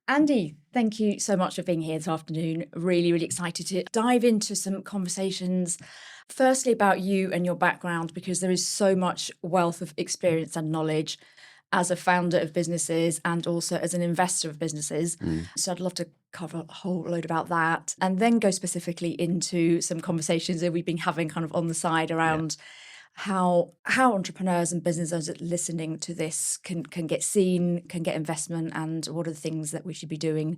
Andy, thank you so much for being here this afternoon. Really, really excited to dive into some conversations. Firstly, about you and your background, because there is so much wealth of experience and knowledge as a founder of businesses and also as an investor of businesses. So I'd love to cover a whole load about that and then go specifically into some conversations that we've been having kind of on the side around how entrepreneurs and business owners listening to this can get seen, can get investment, and what are the things that we should be doing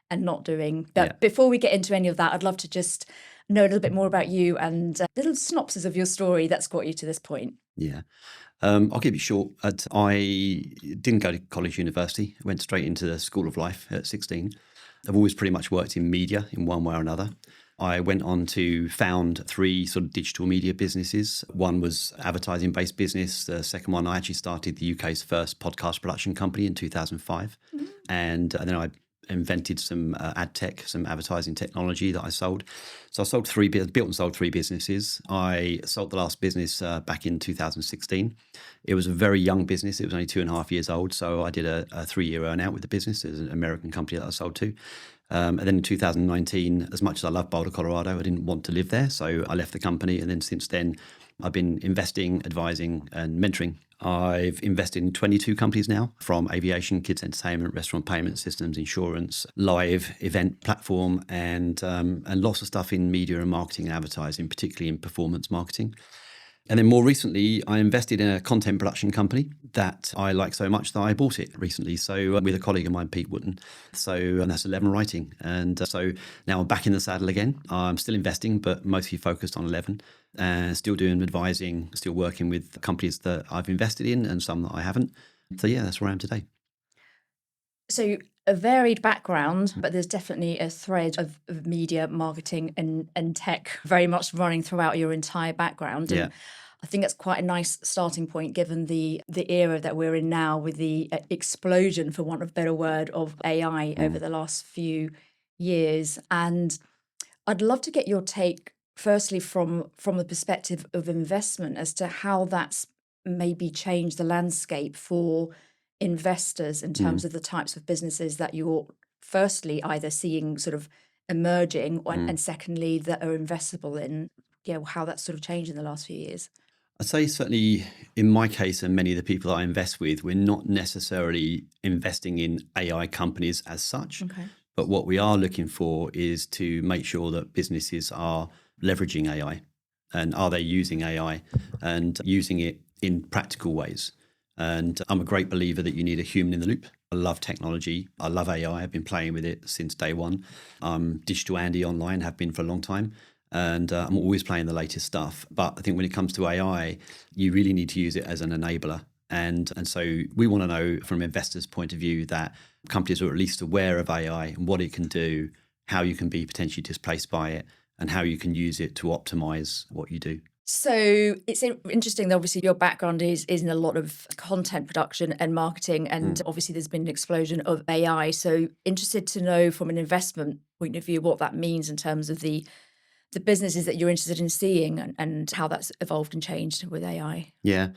and not doing. But before we get into any of that, I'd love to just know a little bit more about you and a little synopsis of your story that's got you to this point. Yeah. I'll keep it short. I didn't go to college, university. I went straight into the School of Life at 16. I've always pretty much worked in media in one way or another. I went on to found 3 sort of digital media businesses. One was advertising-based business. The second one, I actually started the UK's first podcast production company in 2005. And then I invented some ad tech, some advertising technology that I sold. So I built and sold 3 businesses. I sold the last business back in 2016. It was a very young business. It was only 2.5 years old. So I did a 3-year earn out with the business. It was an American company that I sold to. And then in 2019, as much as I love Boulder, Colorado, I didn't want to live there. So I left the company. And then since then, I've been investing, advising, and mentoring. I've invested in 22 companies now, from aviation, kids entertainment, restaurant payment systems, insurance, live event platform, and lots of stuff in media and marketing and advertising, particularly in performance marketing. And then more recently, I invested in a content production company that I like so much that I bought it recently. So with a colleague of mine, Pete Wooten. And that's 11 Writing. And so now I'm back in the saddle again. I'm still investing, but mostly focused on 11. Still doing advising, still working with companies that I've invested in and some that I haven't. So yeah, that's where I am today. So a varied background, but there's definitely a thread of media, marketing and tech very much running throughout your entire background. And I think that's quite a nice starting point given the era that we're in now with the explosion, for want of a better word, of AI over the last few years. And I'd love to get your take, firstly, from the perspective of investment as to how that's maybe changed the landscape for investors in terms of the types of businesses that you're firstly either seeing sort of emerging and secondly that are investable in, how that's sort of changed in the last few years. I'd say certainly in my case and many of the people that I invest with, we're not necessarily investing in AI companies as such. Okay. But what we are looking for is to make sure that businesses are leveraging AI, and are they using AI and using it in practical ways. And I'm a great believer that you need a human in the loop. I love technology. I love AI. I've been playing with it since day one. Digital Andy online, have been for a long time. And I'm always playing the latest stuff. But I think when it comes to AI, you really need to use it as an enabler. And so we want to know from investors' point of view that companies are at least aware of AI and what it can do, how you can be potentially displaced by it, and how you can use it to optimize what you do. So it's interesting that obviously your background is in a lot of content production and marketing, and obviously there's been an explosion of AI. So interested to know from an investment point of view what that means in terms of the businesses that you're interested in seeing and how that's evolved and changed with AI. Yeah.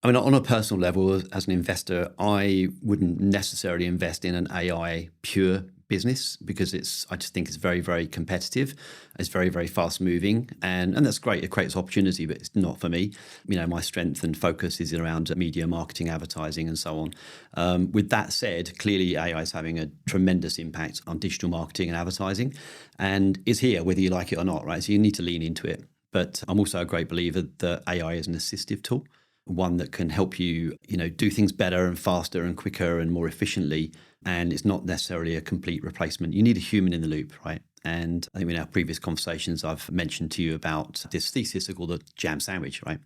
I mean, on a personal level, as an investor, I wouldn't necessarily invest in an AI pure business because I just think it's very, very competitive. It's very, very fast moving, and that's great. It creates opportunity, but it's not for me. My strength and focus is around media, marketing, advertising, and so on. With that said, clearly AI is having a tremendous impact on digital marketing and advertising, and is here whether you like it or not, right? So you need to lean into it. But I'm also a great believer that AI is an assistive tool, one that can help you, do things better and faster and quicker and more efficiently. And it's not necessarily a complete replacement. You need a human in the loop, right? And I think in our previous conversations, I've mentioned to you about this thesis called the jam sandwich, right?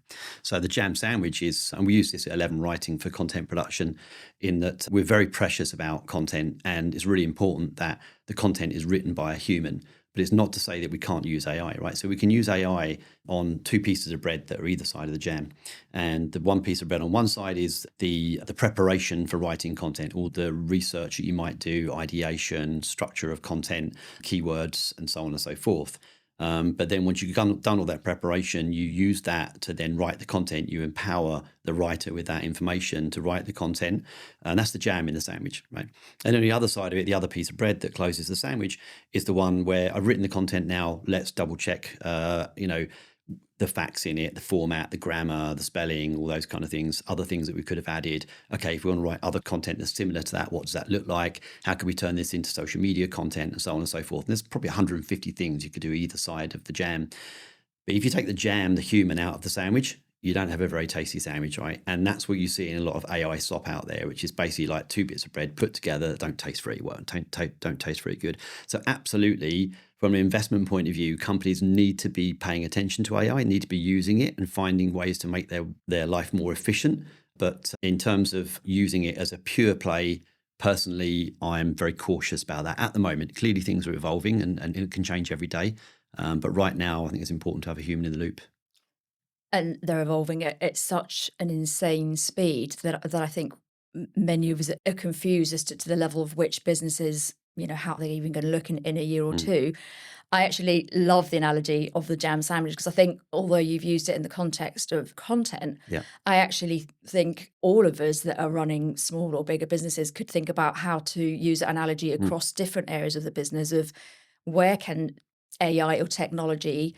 So the jam sandwich is, and we use this at 11 Writing for content production, in that we're very precious about content, and it's really important that the content is written by a human. But it's not to say that we can't use AI, right? So we can use AI on 2 pieces of bread that are either side of the jam. And the one piece of bread on one side is the preparation for writing content, all the research that you might do, ideation, structure of content, keywords, and so on and so forth. But then once you've done all that preparation, you use that to then write the content. You empower the writer with that information to write the content. And that's the jam in the sandwich, right? And on the other side of it, the other piece of bread that closes the sandwich is the one where I've written the content now. Let's double check, the facts in it, the format, the grammar, the spelling, all those kind of things, other things that we could have added. Okay, if we want to write other content that's similar to that, what does that look like? How can we turn this into social media content and so on and so forth? And there's probably 150 things you could do either side of the jam. But if you take the jam, the human out of the sandwich, you don't have a very tasty sandwich, right? And that's what you see in a lot of AI slop out there, which is basically like two bits of bread put together that don't taste very well, don't taste very good. So absolutely, from an investment point of view, companies need to be paying attention to AI, need to be using it and finding ways to make their life more efficient. But in terms of using it as a pure play, personally, I'm very cautious about that at the moment. Clearly, things are evolving and it can change every day. But right now, I think it's important to have a human in the loop. And they're evolving at such an insane speed that I think many of us are confused as to the level of which businesses, how they're even going to look in a year or two. I actually love the analogy of the jam sandwich because I think although you've used it in the context of content, Yeah. I actually think all of us that are running small or bigger businesses could think about how to use that analogy across different areas of the business of where can AI or technology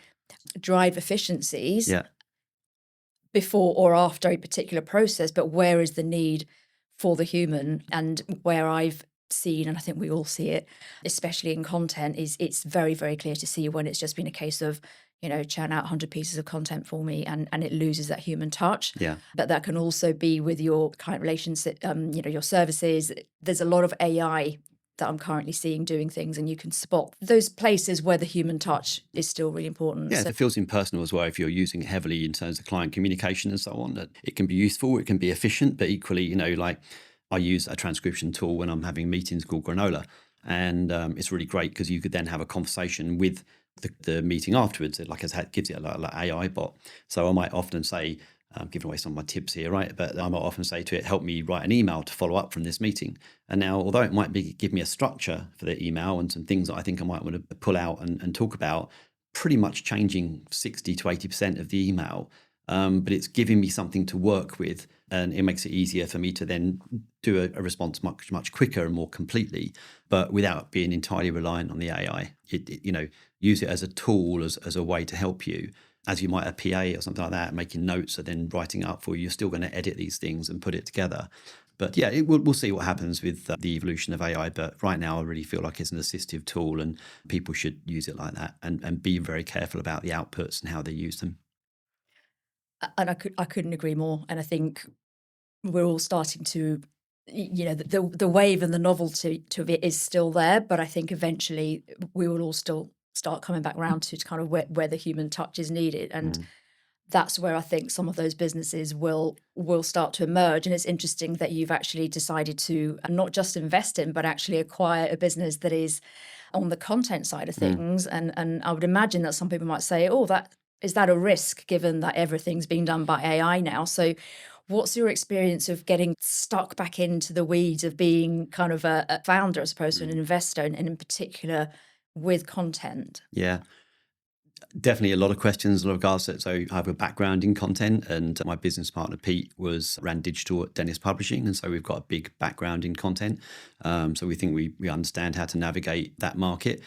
drive efficiencies Yeah. before or after a particular process, but where is the need for the human? And where I've seen, and I think we all see it, especially in content, is it's very, very clear to see when it's just been a case of, churn out 100 pieces of content for me and it loses that human touch. Yeah. But that can also be with your client relationship, your services. There's a lot of AI that I'm currently seeing doing things, and you can spot those places where the human touch is still really important. Yeah, So it feels impersonal as well if you're using it heavily in terms of client communication and so on. That it can be useful, it can be efficient, but equally, like I use a transcription tool when I'm having meetings called Granola, and it's really great because you could then have a conversation with the meeting afterwards. It gives it a like AI bot. So I might often say, I'm giving away some of my tips here, right? But I might often say to it, help me write an email to follow up from this meeting. And now, although it might give me a structure for the email and some things that I think I might want to pull out and talk about, pretty much changing 60 to 80% of the email. But it's giving me something to work with, and it makes it easier for me to then do a response much, much quicker and more completely, but without being entirely reliant on the AI. Use it as a tool, as a way to help you. As you might a PA or something like that, making notes and then writing it up for you. You're still going to edit these things and put it together. But yeah, we'll see what happens with the evolution of AI. But right now, I really feel like it's an assistive tool and people should use it like that and be very careful about the outputs and how they use them. and I couldn't agree more. And I think we're all starting to, the wave and the novelty to it is still there, but I think eventually we will all still start coming back around to kind of where the human touch is needed. And that's where I think some of those businesses will start to emerge. And it's interesting that you've actually decided to not just invest in, but actually acquire a business that is on the content side of things. And I would imagine that some people might say, oh, is that a risk given that everything's being done by AI now? So what's your experience of getting stuck back into the weeds of being kind of a founder as opposed to an investor, and in particular with content? Yeah, definitely a lot of questions in regards to it. So I have a background in content, and my business partner, Pete, ran digital at Dennis Publishing. And so we've got a big background in content. So we think we understand how to navigate that market.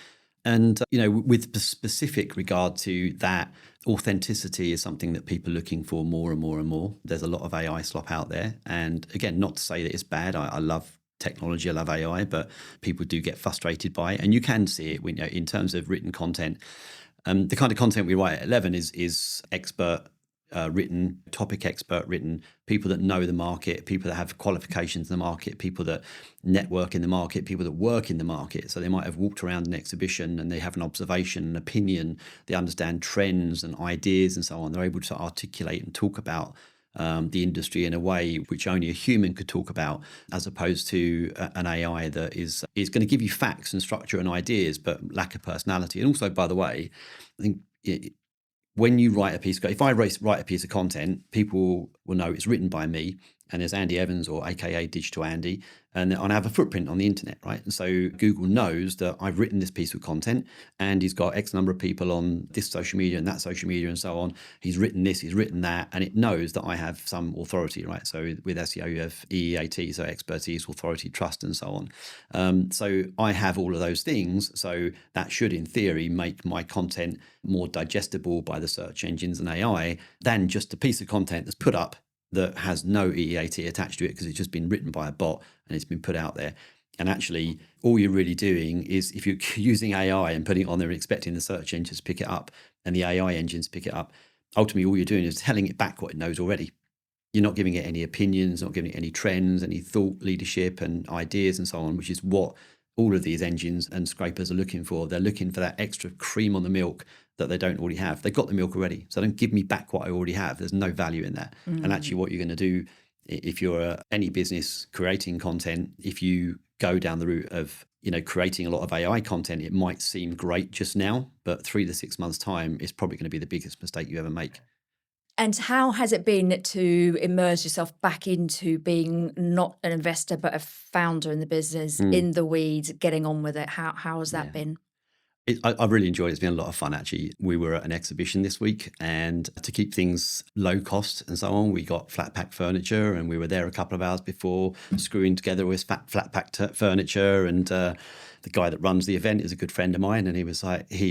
And, with specific regard to that, authenticity is something that people are looking for more and more and more. There's a lot of AI slop out there. And again, not to say that it's bad. I love technology, I love AI, but people do get frustrated by it. And you can see it in terms of written content. The kind of content we write at Eleven is expert written, topic expert written, people that know the market, people that have qualifications in the market, people that network in the market, people that work in the market. So they might have walked around an exhibition and they have an observation, an opinion, they understand trends and ideas and so on. They're able to articulate and talk about the industry in a way which only a human could talk about, as opposed to an AI that is going to give you facts and structure and ideas, but lack of personality. And also, by the way, I think when you write a piece, if I write a piece of content, people will know it's written by me. and there's Andy Evans, or AKA Digital Andy, and I have a footprint on the internet, right? And so Google knows that I've written this piece of content, and he's got X number of people on this social media and that social media and so on. He's written this, he's written that, and it knows that I have some authority, right? So with SEO, you have EEAT, so expertise, authority, trust, and so on. So I have all of those things. So that should, in theory, make my content more digestible by the search engines and AI than just a piece of content that's put up that has no EEAT attached to it because it's just been written by a bot and it's been put out there. And actually, all you're really doing is, if you're using AI and putting it on there and expecting the search engines to pick it up and the AI engines pick it up, ultimately all you're doing is telling it back what it knows already. You're not giving it any opinions, not giving it any trends, any thought leadership and ideas and so on, which is what all of these engines and scrapers are looking for. They're looking for that extra cream on the milk that they don't already have. They've got the milk already, so don't give me back what I already have. There's no value in that. And actually what you're going to do, if you're any business creating content, if you go down the route of creating a lot of AI content, it might seem great just now, but 3 to 6 months time is probably going to be the biggest mistake you ever make. And how has it been to immerse yourself back into being not an investor, but a founder in the business, in the weeds, getting on with it? How has that been? I've really enjoyed it. It's been a lot of fun, actually. We were at an exhibition this week, and to keep things low cost and so on, we got flat pack furniture, and we were there a couple of hours before screwing together with flat pack furniture. And the guy that runs the event is a good friend of mine, and he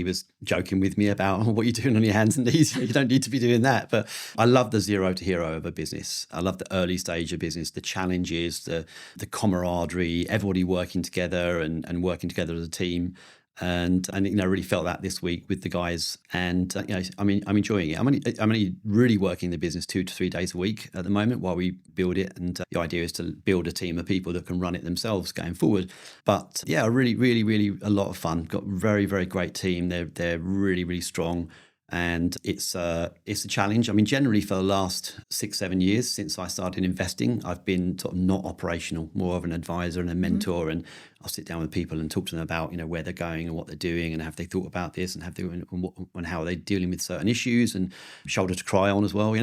was joking with me about what you're doing on your hands and knees. You don't need to be doing that. But I love the zero to hero of a business. I love the early stage of business, the challenges, the camaraderie, everybody working together and working together as a team. And I really felt that this week with the guys, and I'm enjoying it. I'm only really working the business 2 to 3 days a week at the moment while we build it, and the idea is to build a team of people that can run it themselves going forward. But yeah, really a lot of fun. Got very, very great team. They're really, really strong. And it's a challenge. I mean, generally for the last 6-7 years since I started investing, I've been sort of not operational, more of an advisor and a mentor. And I'll sit down with people and talk to them about where they're going and what they're doing, and have they thought about this, and and how are they dealing with certain issues, and shoulder to cry on as well,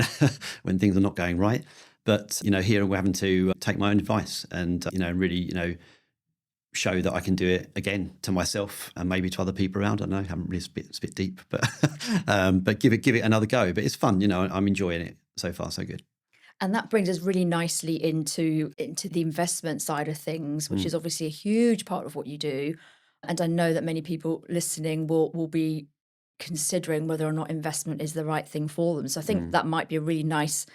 when things are not going right. But here we're having to take my own advice and really show that I can do it again to myself and maybe to other people around. I don't know, I haven't really, it's a bit deep, but but give it another go. But it's fun, I'm enjoying it so far, so good. And that brings us really nicely into the investment side of things, which is obviously a huge part of what you do. And I know that many people listening will be considering whether or not investment is the right thing for them. So I think that might be a really nice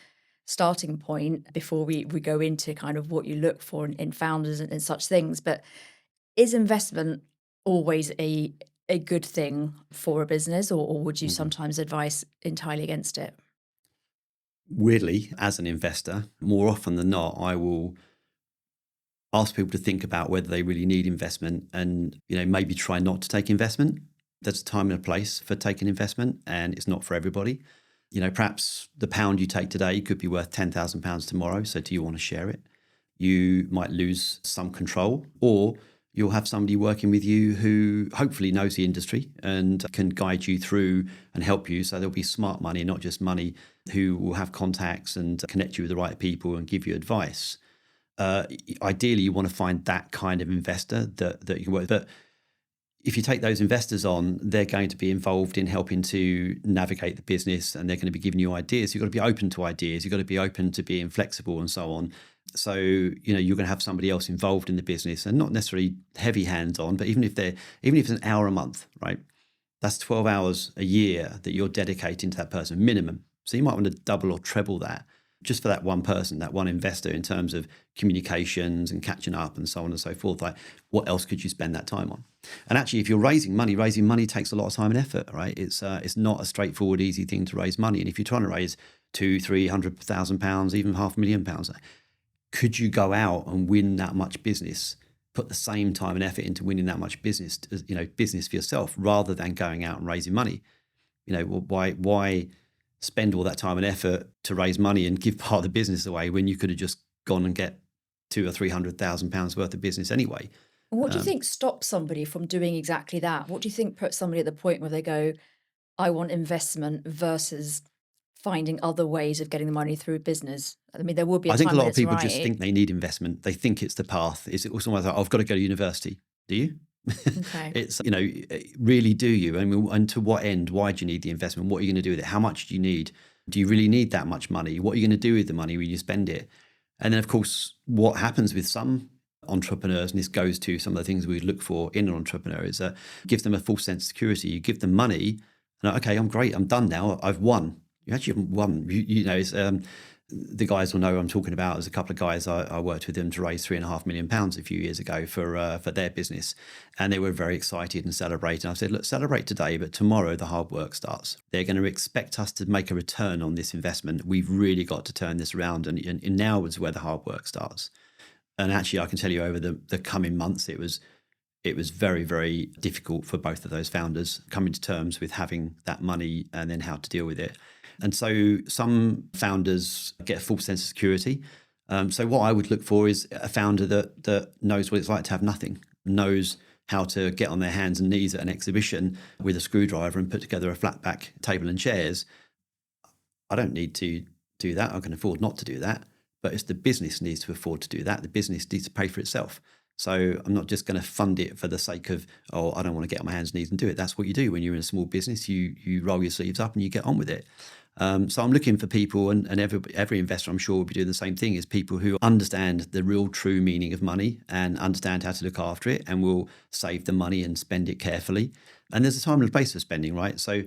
starting point before we go into kind of what you look for in founders and such things. But is investment always a good thing for a business, or would you sometimes advise entirely against it? Weirdly, as an investor, more often than not, I will ask people to think about whether they really need investment, and maybe try not to take investment. There's a time and a place for taking investment, and it's not for everybody. Perhaps the pound you take today could be worth £10,000 tomorrow. So do you want to share it? You might lose some control, or you'll have somebody working with you who hopefully knows the industry and can guide you through and help you. So there'll be smart money, not just money, who will have contacts and connect you with the right people and give you advice. Ideally, you want to find that kind of investor that you can work with. But if you take those investors on, they're going to be involved in helping to navigate the business, and they're going to be giving you ideas. You've got to be open to ideas. You've got to be open to being flexible and so on. So, you're going to have somebody else involved in the business, and not necessarily heavy hands on, but even if it's an hour a month, right? That's 12 hours a year that you're dedicating to that person minimum. So you might want to double or treble that just for that one person, that one investor, in terms of communications and catching up and so on and so forth. Like, what else could you spend that time on? And actually, if you're raising money takes a lot of time and effort, right? It's not a straightforward, easy thing to raise money. And if you're trying to raise £200,000-300,000, even £500,000, could you go out and win that much business? Put the same time and effort into winning that much business, business for yourself, rather than going out and raising money. Why spend all that time and effort to raise money and give part of the business away when you could have just gone and get £200,000 or £300,000 worth of business anyway? What do you think stops somebody from doing exactly that? What do you think puts somebody at the point where they go, I want investment versus finding other ways of getting the money through business? I mean, there will be a I think a time lot when of it's people right. just think they need investment. They think it's the path. Is it also like, I've got to go to university? Do you? Okay. It's, really, do you? And to what end? Why do you need the investment? What are you going to do with it? How much do you need? Do you really need that much money? What are you going to do with the money when you spend it? And then, of course, what happens with some entrepreneurs, and this goes to some of the things we look for in an entrepreneur, is gives them a false sense of security. You give them money, and okay, I'm great, I'm done now, I've won. You actually haven't won. It's, the guys will know I'm talking about. There's a couple of guys I worked with them to raise £3.5 million a few years ago for their business, and they were very excited and celebrating. I said, look, celebrate today, but tomorrow the hard work starts. They're going to expect us to make a return on this investment. We've really got to turn this around, and now is where the hard work starts. And actually, I can tell you over the coming months, it was very, very difficult for both of those founders coming to terms with having that money and then how to deal with it. And so some founders get a false sense of security. So what I would look for is a founder that knows what it's like to have nothing, knows how to get on their hands and knees at an exhibition with a screwdriver and put together a flat back table and chairs. I don't need to do that. I can afford not to do that. But it's the business needs to afford to do that. The business needs to pay for itself. So I'm not just going to fund it for the sake of, I don't want to get on my hands and knees and do it. That's what you do when you're in a small business. You roll your sleeves up and you get on with it. So I'm looking for people, and every investor I'm sure will be doing the same thing, is people who understand the real true meaning of money and understand how to look after it and will save the money and spend it carefully. And there's a time and a place for spending, right? So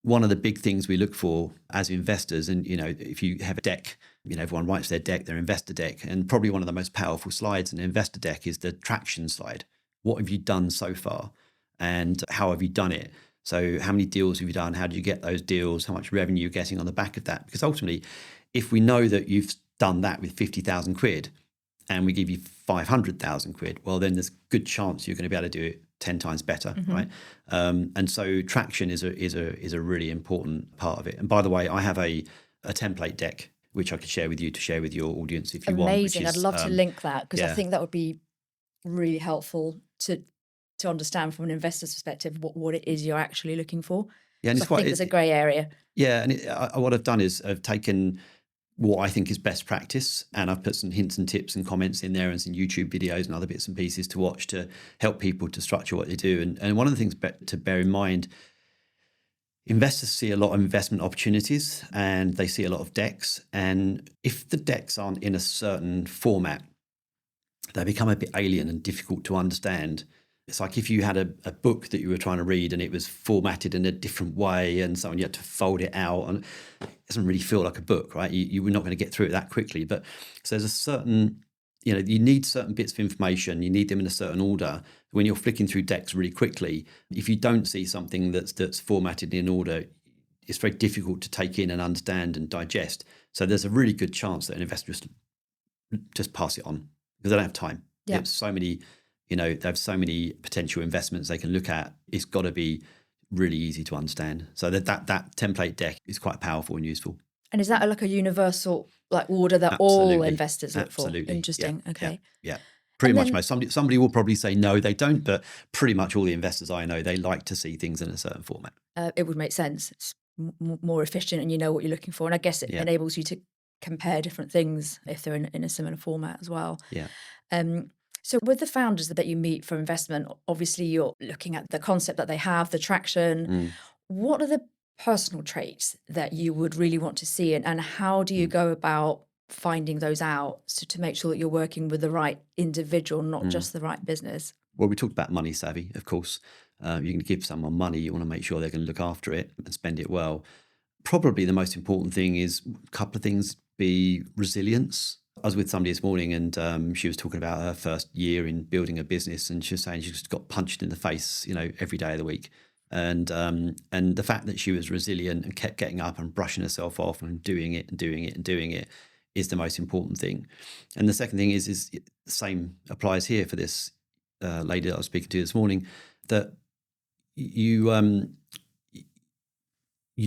one of the big things we look for as investors, and if you have a deck, everyone writes their deck, their investor deck, and probably one of the most powerful slides in an investor deck is the traction slide. What have you done so far, and how have you done it? So how many deals have you done? How did you get those deals? How much revenue you're getting on the back of that? Because ultimately, if we know that you've done that with 50,000 quid and we give you 500,000 quid, well, then there's a good chance you're going to be able to do it 10 times better, right? And so traction is a really important part of it. And by the way, I have a template deck which I could share with you to share with your audience if you want. Amazing. I'd love to link that, because I yeah. think that would be really helpful to understand from an investor's perspective what it is you're actually looking for. Yeah, and so I think there's a grey area. Yeah, and what I've done is I've taken what I think is best practice, and I've put some hints and tips and comments in there and some YouTube videos and other bits and pieces to watch to help people to structure what they do. And one of the things to bear in mind, investors see a lot of investment opportunities and they see a lot of decks. And if the decks aren't in a certain format, they become a bit alien and difficult to understand. It's like if you had a book that you were trying to read and it was formatted in a different way and so on, you had to fold it out, and it doesn't really feel like a book, right? You were not going to get through it that quickly. But so there's a certain, you need certain bits of information, you need them in a certain order. When you're flicking through decks really quickly, if you don't see something that's formatted in order, it's very difficult to take in and understand and digest. So there's a really good chance that an investor just pass it on because they don't have time. Yeah. There's so many, they have so many potential investments they can look at. It's got to be really easy to understand. So that template deck is quite powerful and useful. And is that like a universal order that all investors look for? Interesting. Yeah. Okay. Yeah. Pretty much most. Somebody will probably say no, they don't, but pretty much all the investors I know, they like to see things in a certain format. It would make sense. It's more efficient, and you know what you're looking for. And I guess it enables you to compare different things if they're in a similar format as well. Yeah. So with the founders that you meet for investment, obviously you're looking at the concept that they have, the traction. What are the personal traits that you would really want to see, and how do you go about finding those out to make sure that you're working with the right individual, not just the right business? Well, we talked about money savvy, of course. You can give someone money, you want to make sure they're going to look after it and spend it well. Probably the most important thing is a couple of things: be resilience. I was with somebody this morning and she was talking about her first year in building a business, and she was saying she just got punched in the face, every day of the week. And the fact that she was resilient and kept getting up and brushing herself off and doing it and doing it and doing it is the most important thing. And the second thing is the same applies here for this lady that I was speaking to this morning, that you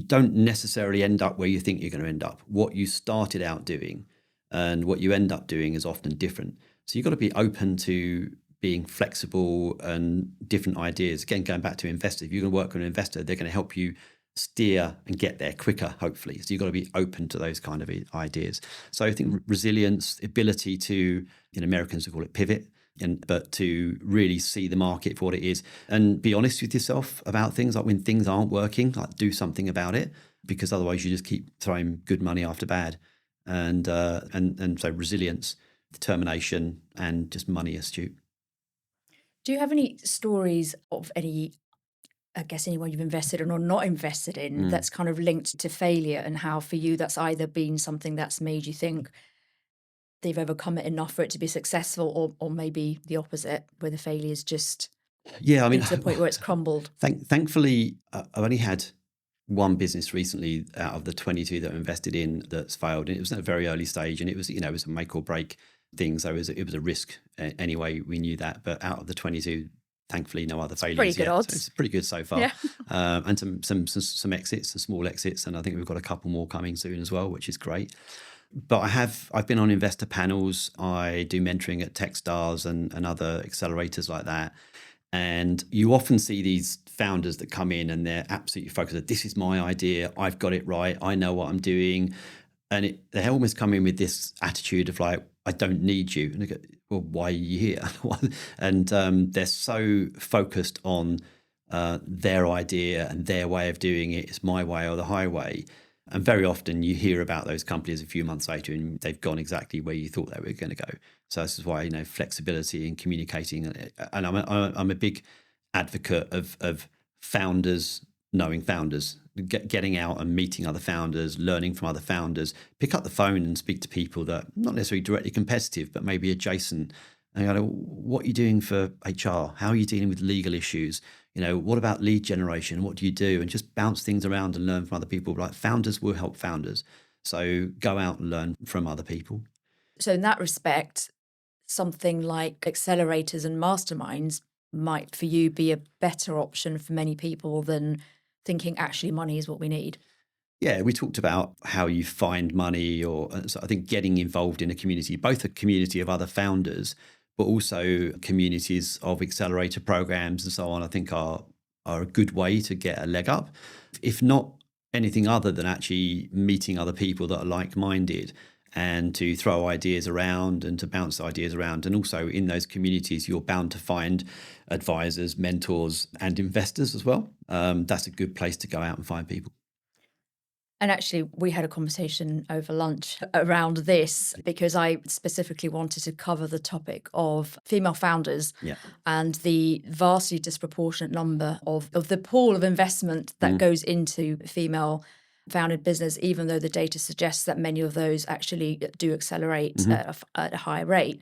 don't necessarily end up where you think you're going to end up. What you started out doing and what you end up doing is often different. So you've got to be open to being flexible and different ideas. Again, going back to investors, if you're going to work with an investor, they're going to help you steer and get there quicker, hopefully. So you've got to be open to those kind of ideas. So I think resilience, ability to, in Americans would call it pivot, but to really see the market for what it is and be honest with yourself about things. Like when things aren't working, like do something about it, because otherwise you just keep throwing good money after bad. And so resilience, determination, and just money astute. Do you have any stories of anyone you've invested in or not invested in that's kind of linked to failure, and how for you that's either been something that's made you think they've overcome it enough for it to be successful, or maybe the opposite, where the failure is just Yeah, I mean, to the point where it's crumbled? thankfully, I've only had one business recently out of the 22 that I invested in that's failed. And it was at a very early stage, and it was a make or break thing. So it was a risk anyway. We knew that, but out of the 22, thankfully, no other failures. Pretty good odds. So it's pretty good so far. Yeah. And some exits, some small exits, and I think we've got a couple more coming soon as well, which is great. But I've been on investor panels. I do mentoring at Techstars and other accelerators like that. And you often see these founders that come in and they're absolutely focused on, this is my idea, I've got it right, I know what I'm doing. And they almost come in with this attitude of like, I don't need you. And they go, well, why are you here? And they're so focused on their idea and their way of doing it. It's my way or the highway. And very often you hear about those companies a few months later and they've gone exactly where you thought they were going to go. So this is why, flexibility and communicating. And I'm a big advocate of founders knowing founders, getting out and meeting other founders, learning from other founders. Pick up the phone and speak to people that not necessarily directly competitive, but maybe adjacent. And go, what are you doing for HR? How are you dealing with legal issues? What about lead generation? What do you do? And just bounce things around and learn from other people. Like founders will help founders. So go out and learn from other people. So in that respect, something like accelerators and masterminds might for you be a better option for many people than thinking actually money is what we need. Yeah, we talked about how you find money, so I think getting involved in a community, both a community of other founders, but also communities of accelerator programs and so on, I think are a good way to get a leg up, if not anything other than actually meeting other people that are like-minded and to throw ideas around and to bounce ideas around. And also in those communities, you're bound to find advisors, mentors, and investors as well. That's a good place to go out and find people. And actually, we had a conversation over lunch around this because I specifically wanted to cover the topic of female founders and the vastly disproportionate number of the pool of investment that goes into female founded business, even though the data suggests that many of those actually do accelerate at a high rate.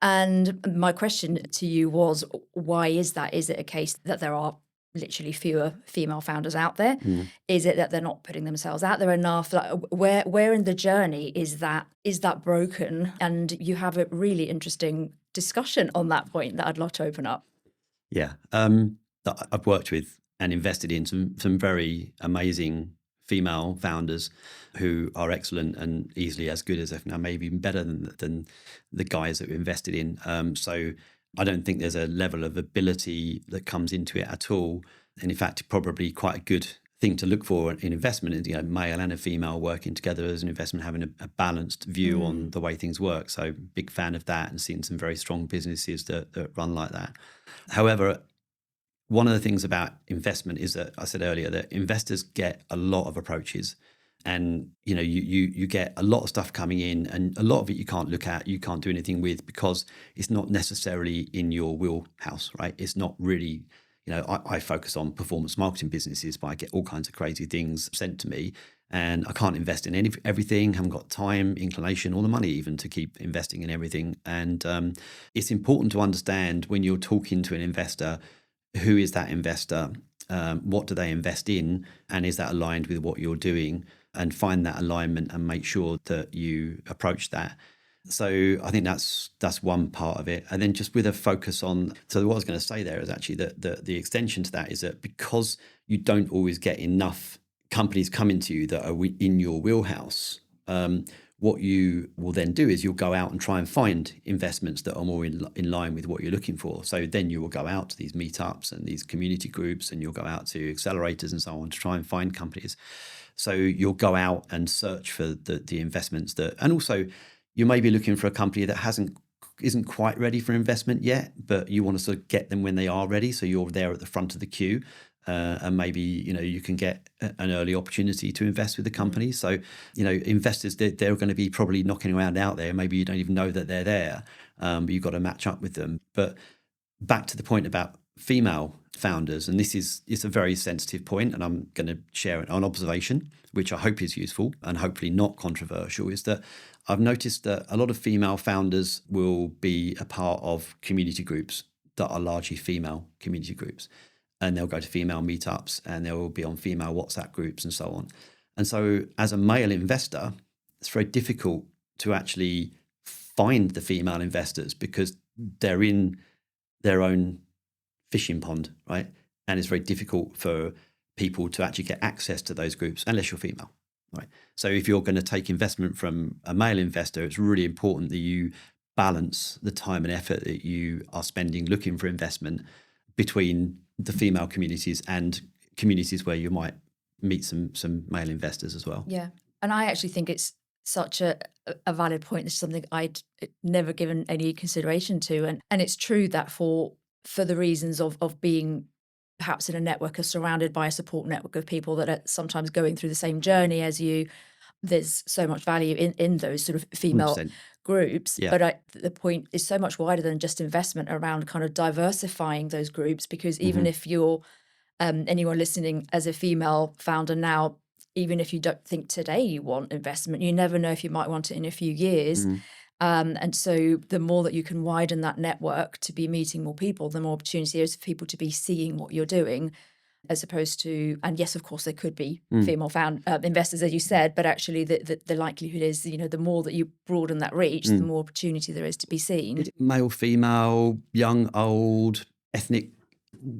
And my question to you was, why is that? Is it a case that there are literally fewer female founders out there? Is it that they're not putting themselves out there enough? Like, where in the journey is that broken? And you have a really interesting discussion on that point that I'd love to open up. Yeah, I've worked with and invested in some very amazing female founders who are excellent and easily as good as, if not maybe even better than the guys that we invested in. So I don't think there's a level of ability that comes into it at all. And in fact, probably quite a good thing to look for in investment is, male and a female working together as an investment, having a balanced view on the way things work. So big fan of that and seeing some very strong businesses that run like that. However, one of the things about investment is that I said earlier that investors get a lot of approaches. And you get a lot of stuff coming in, and a lot of it you can't look at, you can't do anything with because it's not necessarily in your wheelhouse, right? It's not really, I focus on performance marketing businesses, but I get all kinds of crazy things sent to me, and I can't invest in everything. Haven't got time, inclination, or the money even to keep investing in everything. And it's important to understand when you're talking to an investor, who is that investor? What do they invest in? And is that aligned with what you're doing? And find that alignment and make sure that you approach that. So I think that's one part of it. And then just with a focus on, so what I was going to say there is actually that the extension to that is that because you don't always get enough companies coming to you that are in your wheelhouse, what you will then do is you'll go out and try and find investments that are more in line with what you're looking for. So then you will go out to these meetups and these community groups, and you'll go out to accelerators and so on to try and find companies. So you'll go out and search for the investments that, and also you may be looking for a company that isn't quite ready for investment yet, but you want to sort of get them when they are ready. So you're there at the front of the queue. And maybe you can get an early opportunity to invest with the company. So investors, they're going to be probably knocking around out there. Maybe you don't even know that they're there, but you've got to match up with them. But back to the point about female founders, and it's a very sensitive point, and I'm going to share an observation which I hope is useful and hopefully not controversial, is that I've noticed that a lot of female founders will be a part of community groups that are largely female community groups. And they'll go to female meetups, and they'll be on female WhatsApp groups and so on. And so as a male investor, it's very difficult to actually find the female investors because they're in their own fishing pond, right? And it's very difficult for people to actually get access to those groups unless you're female, right? So if you're going to take investment from a male investor, it's really important that you balance the time and effort that you are spending looking for investment between the female communities and communities where you might meet some male investors as well. Yeah. And I actually think it's such a valid point. It's something I'd never given any consideration to. And it's true that for the reasons of being perhaps in a network or surrounded by a support network of people that are sometimes going through the same journey as you, there's so much value in those sort of female 100%. groups. Yeah. But the point is so much wider than just investment around kind of diversifying those groups, because even if you're anyone listening as a female founder now, even if you don't think today you want investment, you never know if you might want it in a few years. And so the more that you can widen that network to be meeting more people, the more opportunity there is for people to be seeing what you're doing, as opposed to, and yes, of course, there could be female investors, as you said, but actually the likelihood is, the more that you broaden that reach, the more opportunity there is to be seen. Male, female, young, old, ethnic,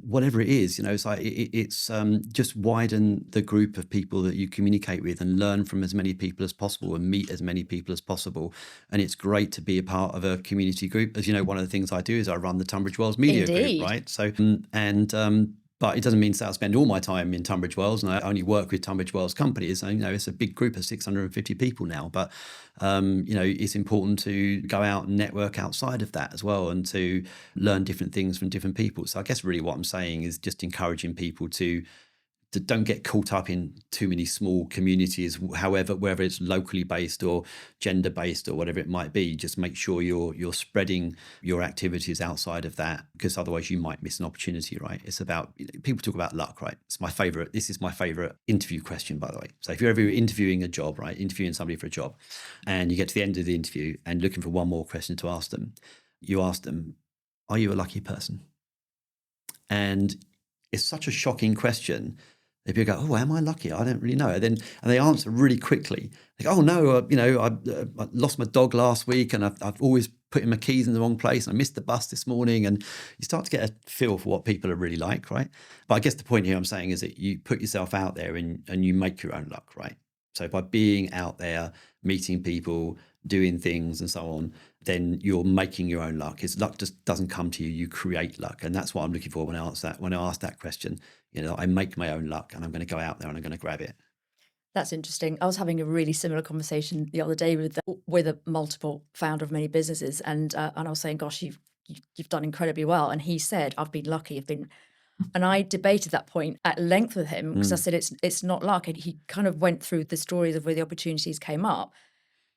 whatever it is, it's like it's just widen the group of people that you communicate with and learn from as many people as possible and meet as many people as possible. And it's great to be a part of a community group. As you know, one of the things I do is I run the Tunbridge Wells Media Indeed. Group, right? So but it doesn't mean that I'll spend all my time in Tunbridge Wells, and I only work with Tunbridge Wells companies. And, it's a big group of 650 people now, but it's important to go out and network outside of that as well, and to learn different things from different people. So I guess really what I'm saying is just encouraging people to don't get caught up in too many small communities, whether it's locally based or gender based or whatever it might be. Just make sure you're spreading your activities outside of that, because otherwise you might miss an opportunity, right? It's about, people talk about luck, right? This is my favorite interview question, by the way. So if you're ever interviewing a job, right, interviewing somebody for a job, and you get to the end of the interview and looking for one more question to ask them, you ask them, are you a lucky person? And it's such a shocking question. If you go, oh, am I lucky? I don't really know. And they answer really quickly. Like, oh no, I lost my dog last week, and I've always put my keys in the wrong place, and I missed the bus this morning. And you start to get a feel for what people are really like, right? But I guess the point here I'm saying is that you put yourself out there and you make your own luck, right? So by being out there, meeting people, doing things and so on, then you're making your own luck. Luck just doesn't come to you, you create luck. And that's what I'm looking for when I ask that question. I make my own luck, and I'm going to go out there and I'm going to grab it. That's interesting. I was having a really similar conversation the other day with a multiple founder of many businesses, and I was saying, gosh, you've done incredibly well. And he said, I've been lucky. And I debated that point at length with him, because I said, it's not luck. And he kind of went through the stories of where the opportunities came up.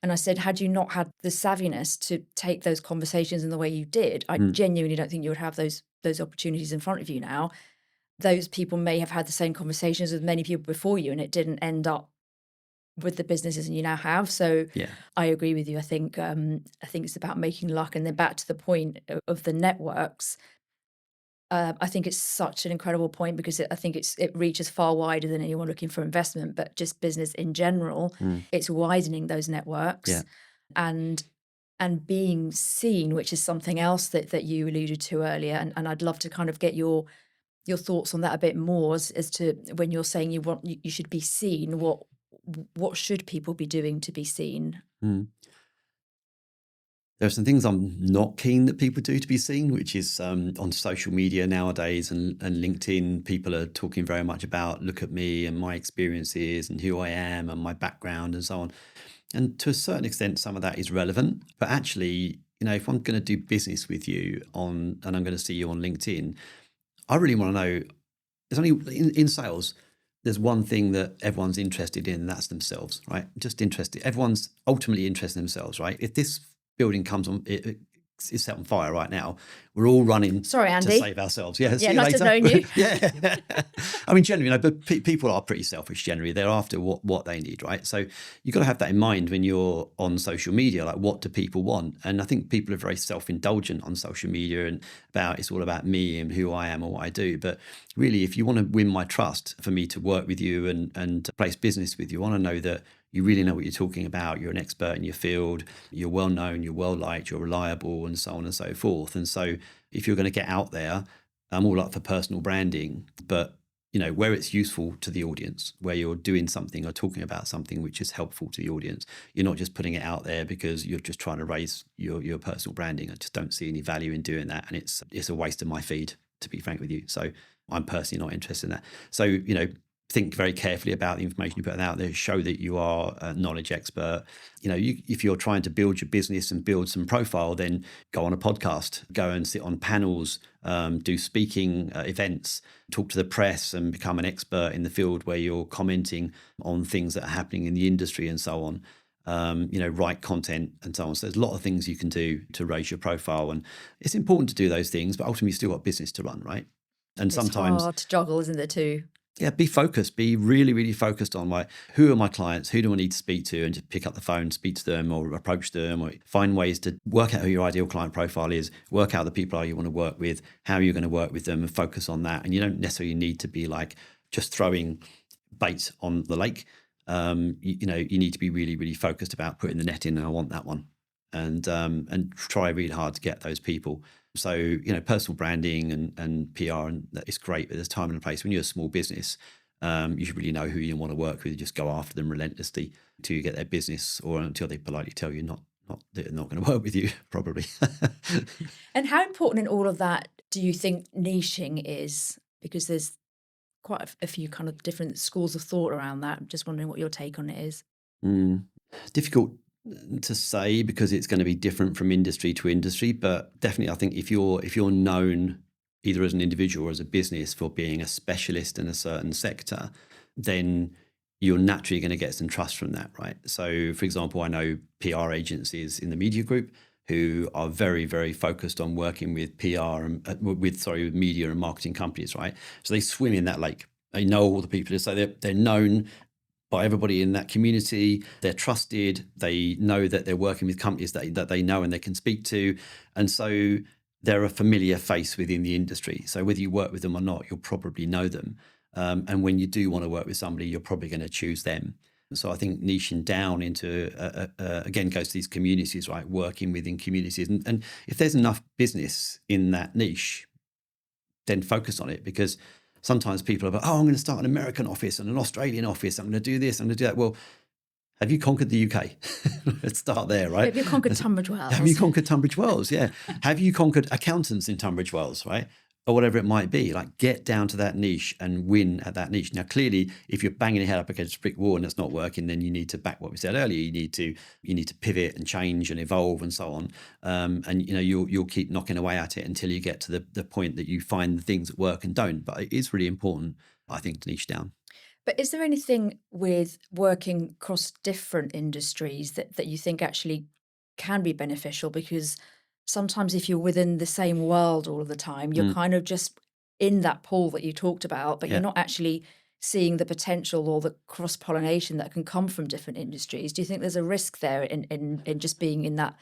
And I said, had you not had the savviness to take those conversations in the way you did, I genuinely don't think you would have those opportunities in front of you now. Those people may have had the same conversations with many people before you, and it didn't end up with the businesses you now have. So yeah. I agree with you. I think it's about making luck. And then back to the point of the networks, I think it's such an incredible point, because I think it reaches far wider than anyone looking for investment, but just business in general. It's widening those networks and being seen, which is something else that you alluded to earlier. And I'd love to kind of get your thoughts on that a bit more, as to when you're saying you should be seen, what should people be doing to be seen? Mm. There are some things I'm not keen that people do to be seen, which is on social media nowadays and LinkedIn, people are talking very much about look at me and my experiences and who I am and my background and so on. And to a certain extent, some of that is relevant. But actually, if I'm going to do business with you and I'm going to see you on LinkedIn, I really want to know, there's only in sales, there's one thing that everyone's interested in, and that's themselves, right? Just interested. Everyone's ultimately interested in themselves, right? If this building comes on, it's set on fire right now, we're all running Sorry, to Andy. save ourselves. Yeah, see Yeah, you nice to later. know you. Yeah. I mean, generally, but people are pretty selfish generally. They're after what they need, right? So you've got to have that in mind when you're on social media, like what do people want? And I think people are very self-indulgent on social media and it's all about me and who I am and what I do. But really, if you want to win my trust for me to work with you and place business with you, I want to know that you really know what you're talking about. You're an expert in your field. You're well known. You're well liked. You're reliable, and so on and so forth. And so, if you're going to get out there, I'm all up for personal branding, but where it's useful to the audience, where you're doing something or talking about something which is helpful to the audience. You're not just putting it out there because you're just trying to raise your personal branding. I just don't see any value in doing that, and it's a waste of my feed, to be frank with you. So I'm personally not interested in that. So think very carefully about the information you put out there. Show that you are a knowledge expert. If you're trying to build your business and build some profile, then go on a podcast, go and sit on panels, do speaking events, talk to the press and become an expert in the field where you're commenting on things that are happening in the industry and so on. Write content and so on. So there's a lot of things you can do to raise your profile, and it's important to do those things, but ultimately you've still got business to run, right? And It's sometimes hard to juggle, isn't it, too? Yeah, be focused. Be really, really focused on who are my clients? Who do I need to speak to? And just pick up the phone, speak to them or approach them, or find ways to work out who your ideal client profile is, work out the people you want to work with, how you're going to work with them, and focus on that. And you don't necessarily need to be just throwing bait on the lake. You need to be really, really focused about putting the net in, and I want that one. And try really hard to get those people. So, personal branding and PR, and that is great, but there's time and a place. When you're a small business, you should really know who you want to work with. You just go after them relentlessly till you get their business, or until they politely tell you they're not going to work with you, probably. And how important in all of that do you think niching is? Because there's quite a few kind of different schools of thought around that. I'm just wondering what your take on it is. Difficult to say because it's going to be different from industry to industry, but definitely I think if you're known either as an individual or as a business for being a specialist in a certain sector, then you're naturally going to get some trust from that, right? So for example, I know PR agencies in the media group who are very, very focused on working with PR and with media and marketing companies, right? So they swim in that lake. They know all the people, so they're known by everybody in that community. They're trusted. They know that they're working with companies that they know and they can speak to. And so they're a familiar face within the industry. So whether you work with them or not, you'll probably know them. And when you do want to work with somebody, you're probably going to choose them. So I think niching down into, again, goes to these communities, right? Working within communities. And if there's enough business in that niche, then focus on it, because sometimes people are like, I'm going to start an American office and an Australian office. I'm going to do this, I'm going to do that. Well, have you conquered the UK? Let's start there, right? Have you conquered Tunbridge Wells? Have you conquered Tunbridge Wells? Yeah. Have you conquered accountants in Tunbridge Wells, right? Or whatever it might be. Get down to that niche and win at that niche. Now, clearly, if you're banging your head up against a brick wall and it's not working, then you need to back what we said earlier. You need to pivot and change and evolve and so on. And you'll keep knocking away at it until you get to the point that you find the things that work and don't. But it is really important, I think, to niche down. But is there anything with working across different industries that you think actually can be beneficial? Because sometimes if you're within the same world all of the time, you're kind of just in that pool that you talked about, but you're not actually seeing the potential or the cross-pollination that can come from different industries. Do you think there's a risk there in just being in that,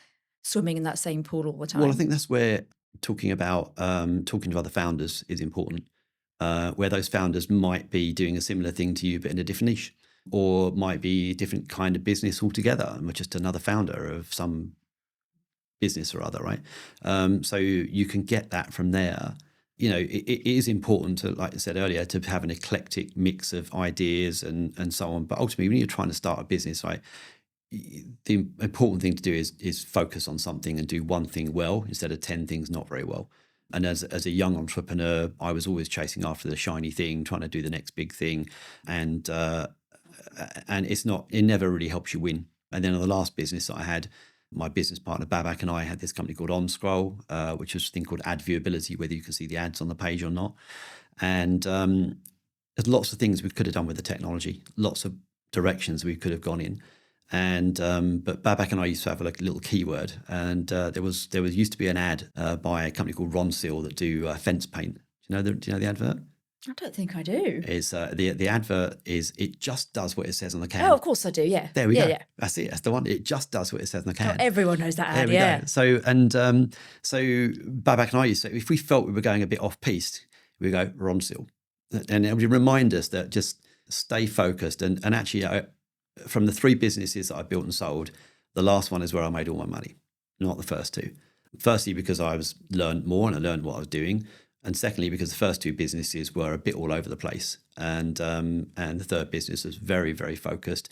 swimming in that same pool all the time? Well, I think that's where talking to other founders is important. Where those founders might be doing a similar thing to you, but in a different niche, or might be a different kind of business altogether, and just another founder of some business or other, right? So you can get that from there. it is important to, like I said earlier, to have an eclectic mix of ideas and so on. But ultimately, when you're trying to start a business, right, the important thing to do is focus on something and do one thing well instead of 10 things not very well. And as a young entrepreneur, I was always chasing after the shiny thing, trying to do the next big thing, and it never really helps you win. And then on the last business that I had, my business partner Babak and I had this company called OnScroll, which was a thing called ad viewability, whether you can see the ads on the page or not. And there's lots of things we could have done with the technology, lots of directions we could have gone in. And but Babak and I used to have like a little keyword, and there used to be an ad by a company called Ronseal that do fence paint. Do you know the advert? I don't think I do. Is the advert is it just does what it says on the can. Oh, of course I do. Yeah. There we go. Yeah. That's it. That's the one. It just does what it says on the can. Oh, everyone knows that ad. There we go. So Babak and I used to, if we felt we were going a bit off piste, we go Ronseal, and it would remind us that just stay focused. And actually, from the 3 businesses that I built and sold, the last one is where I made all my money, not the first 2. Firstly, because I learned more and I learned what I was doing. And secondly, because the first 2 businesses were a bit all over the place. And the third business was very, very focused,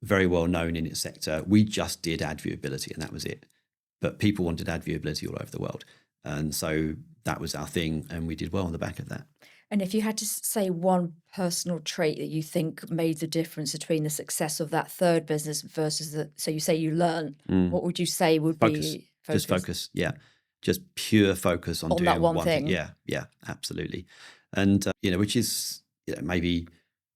very well known in its sector. We just did ad viewability and that was it. But people wanted ad viewability all over the world. And so that was our thing. And we did well on the back of that. And if you had to say one personal trait that you think made the difference between the success of that third business versus so you say you learn, what would you say would be focus? Just focus, yeah. Just pure focus on doing that one thing. Yeah, absolutely. And, which is, maybe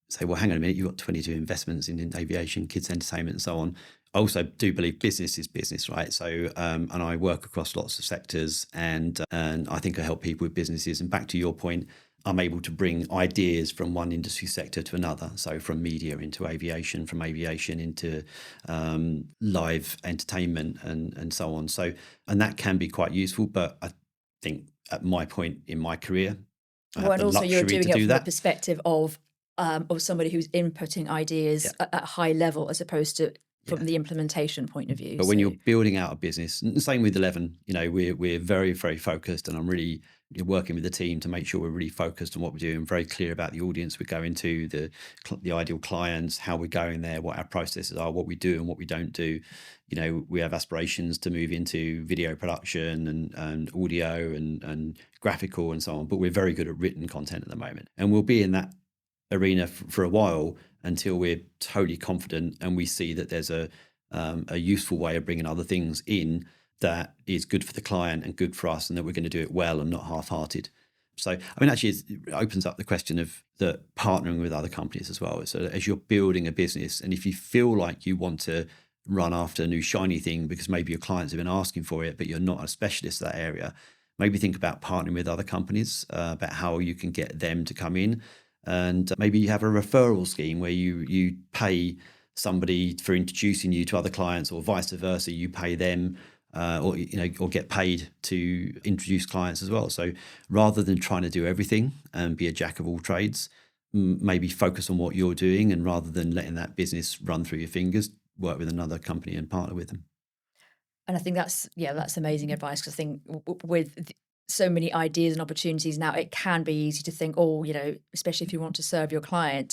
say, well, hang on a minute, you've got 22 investments in aviation, kids entertainment and so on. I also do believe business is business, right? So, and I work across lots of sectors and I think I help people with businesses. And back to your point, I'm able to bring ideas from one industry sector to another. So from media into aviation, from aviation into live entertainment and so on. So, and that can be quite useful, but I think at my point in my career, I have and the also you're luxury doing to it do from that. the perspective of somebody who's inputting ideas at high level as opposed to from the implementation point of view. But when you're building out a business, and the same with 11, we're very, very focused, and I'm really working with the team to make sure we're really focused on what we're doing, very clear about the audience we're going to, the ideal clients, how we're going there, what our processes are, what we do and what we don't do. We have aspirations to move into video production and audio and graphical and so on, but we're very good at written content at the moment. And we'll be in that arena for a while until we're totally confident and we see that there's a useful way of bringing other things in that is good for the client and good for us, and that we're going to do it well and not half-hearted. So, actually, it opens up the question of the partnering with other companies as well. So as you're building a business, and if you feel like you want to run after a new shiny thing because maybe your clients have been asking for it, but you're not a specialist in that area, maybe think about partnering with other companies, about how you can get them to come in. And maybe you have a referral scheme where you pay somebody for introducing you to other clients, or vice versa, you pay them or get paid to introduce clients as well. So rather than trying to do everything and be a jack of all trades, maybe focus on what you're doing, and rather than letting that business run through your fingers, work with another company and partner with them. And I think that's amazing advice, because I think with so many ideas and opportunities now, it can be easy to think, especially if you want to serve your client,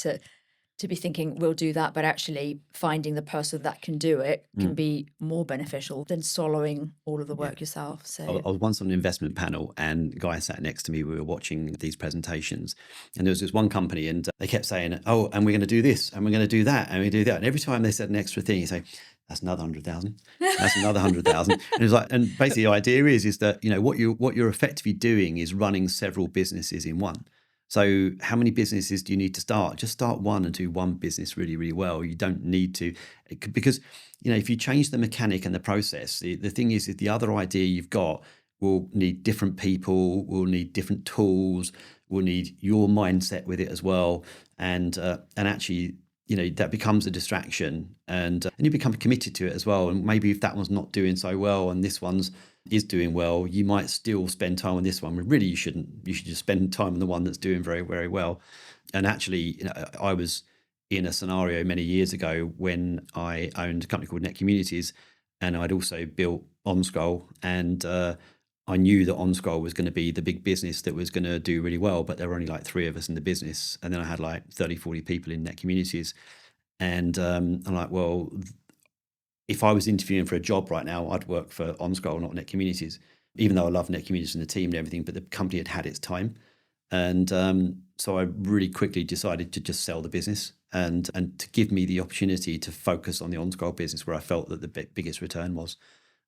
to be thinking, we'll do that, but actually finding the person that can do it can be more beneficial than soloing all of the work yourself. So I was once on an investment panel, and a guy sat next to me. We were watching these presentations, and there was this one company, and they kept saying, "Oh, and we're going to do this, and we're going to do that, and we do that." And every time they said an extra thing, you say, "That's another 100,000. That's another 100,000." And it was like, and basically the idea is that what you're effectively doing is running several businesses in one. So how many businesses do you need to start? Just start one and do one business really, really well. You don't need to, because, if you change the mechanic and the process, the thing is the other idea you've got will need different people, will need different tools, will need your mindset with it as well. And actually, that becomes a distraction, and you become committed to it as well. And maybe if that one's not doing so well and this one's is doing well, you might still spend time on this one. But really, you shouldn't. You should just spend time on the one that's doing very, very well. And actually, I was in a scenario many years ago when I owned a company called Net Communities, and I'd also built OnScroll, and I knew that OnScroll was going to be the big business that was going to do really well, but there were only like 3 of us in the business. And then I had like 30, 40 people in Net Communities. And I'm like, well, if I was interviewing for a job right now, I'd work for OnScroll, not Net Communities, even though I love Net Communities and the team and everything, but the company had had its time. And so I really quickly decided to just sell the business and to give me the opportunity to focus on the OnScroll business where I felt that the biggest return was.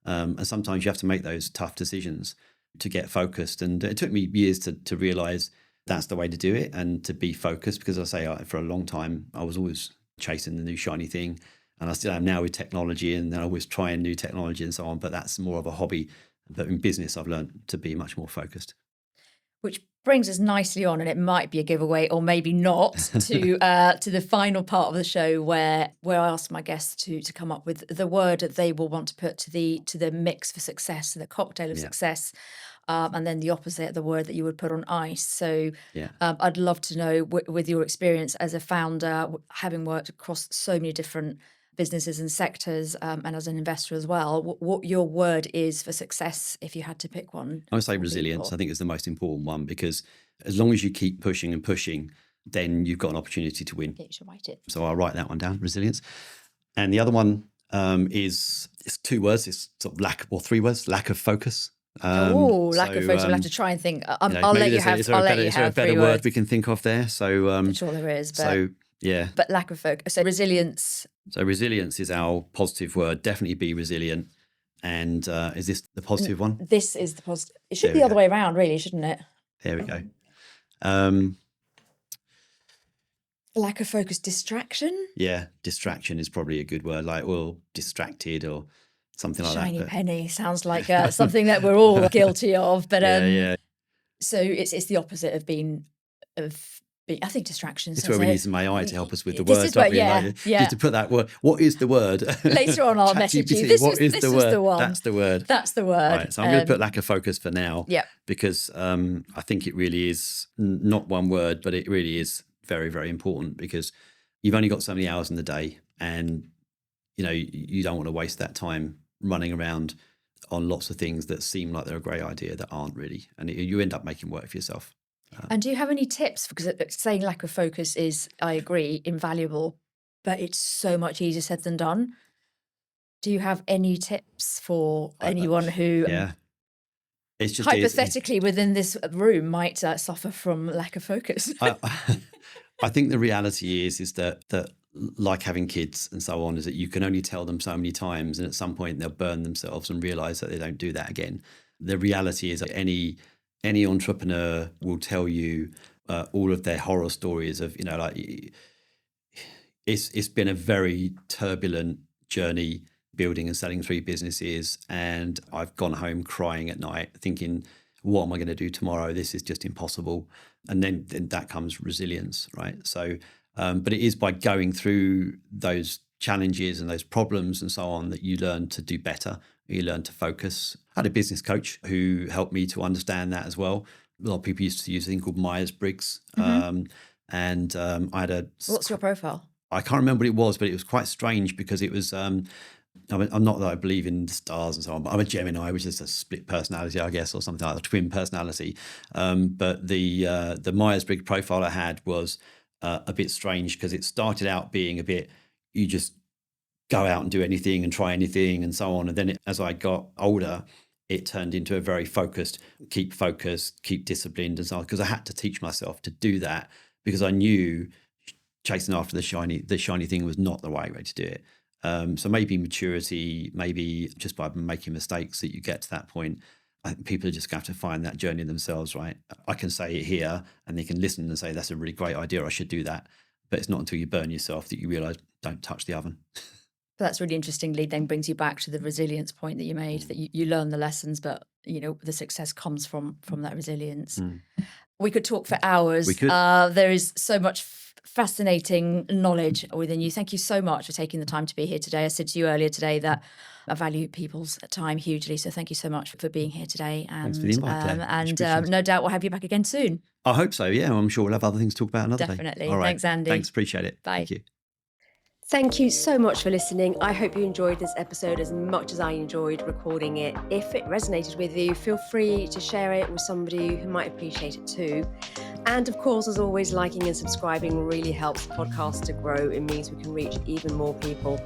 And sometimes you have to make those tough decisions to get focused. And it took me years to realize that's the way to do it and to be focused, because for a long time, I was always chasing the new shiny thing. And I still am now with technology, and then I always trying new technology and so on. But that's more of a hobby. But in business, I've learned to be much more focused. Which brings us nicely on, and it might be a giveaway or maybe not, to the final part of the show where I ask my guests to come up with the word that they will want to put to the mix for success, the cocktail of success, and then the opposite, the word that you would put on ice. So I'd love to know, with your experience as a founder, having worked across so many different businesses and sectors, and as an investor as well, what your word is for success if you had to pick one. I would say resilience. I think is the most important one, because as long as you keep pushing and pushing, then you've got an opportunity to win. You should write it. So I'll write that one down, resilience. And the other one it's 2 words. It's sort of 3 words, lack of focus. Lack of focus. We'll have to try and think. I'll let you have. Is there a better word we can think of there? So I'm sure there is. But, yeah. But lack of focus. So resilience. So resilience is our positive word. Definitely be resilient. And is this the positive one? This is the positive. It should be the other way around, really, shouldn't it? There we go. Lack of focus, distraction. Yeah, distraction is probably a good word. Like, distracted or something like Shiny that. Shiny penny sounds like something that we're all guilty of. But so it's the opposite of being. I think distractions. It's where we need some AI to help us with the words. Just to put that word. What is the word? Later on, I'll message you. What is the word? That's the word. That's the word. Right, so I'm going to put lack of focus for now. Yeah. Because I think it really is not one word, but it really is very, very important, because you've only got so many hours in the day, and you don't want to waste that time running around on lots of things that seem like they're a great idea that aren't really, and you end up making work for yourself. And do you have any tips? Because saying lack of focus is, I agree, invaluable, but it's so much easier said than done. Do you have any tips for anyone who, it's just hypothetically within this room, might suffer from lack of focus? I think the reality is that like having kids and so on, is that you can only tell them so many times, and at some point they'll burn themselves and realize that they don't do that again. The reality is that any entrepreneur will tell you all of their horror stories of, it's been a very turbulent journey building and selling 3 businesses. And I've gone home crying at night thinking, what am I going to do tomorrow? This is just impossible. And then that comes resilience, right? So, but it is by going through those challenges and those problems and so on that you learn to do better. You learn to focus. I had a business coach who helped me to understand that as well. A lot of people used to use a thing called Myers-Briggs. And I had What's your profile? I can't remember what it was, but it was quite strange, because it was, I'm not that I believe in stars and so on, but I'm a Gemini, which is a split personality, I guess, or something like that, a twin personality. But the Myers-Briggs profile I had was a bit strange, because it started out being a bit, you just go out and do anything and try anything and so on. And then as I got older, it turned into a very focused, keep disciplined and so on, because I had to teach myself to do that, because I knew chasing after the shiny thing was not the right way to do it. So maybe maturity, maybe just by making mistakes that you get to that point. I think people are just going to have to find that journey themselves, right? I can say it here and they can listen and say, that's a really great idea, I should do that. But it's not until you burn yourself that you realize, don't touch the oven. That's really interestingly then brings you back to the resilience point that you made, that you learn the lessons, but the success comes from that resilience. We could talk for hours. We could. There is so much fascinating knowledge within you. Thank you so much for taking the time to be here today. I said to you earlier today that I value people's time hugely. So thank you so much for being here today. And, thanks for the invite, Claire. And no doubt we'll have you back again soon. I hope so, yeah. I'm sure we'll have other things to talk about another day. Definitely. All right. Thanks, Andy. Thanks, appreciate it. Bye. Thank you. Thank you so much for listening. I hope you enjoyed this episode as much as I enjoyed recording it. If it resonated with you, feel free to share it with somebody who might appreciate it too. And of course, as always, liking and subscribing really helps the podcast to grow. It means we can reach even more people.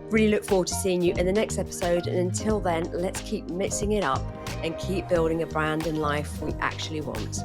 Really look forward to seeing you in the next episode. And until then, let's keep mixing it up and keep building a brand and life we actually want.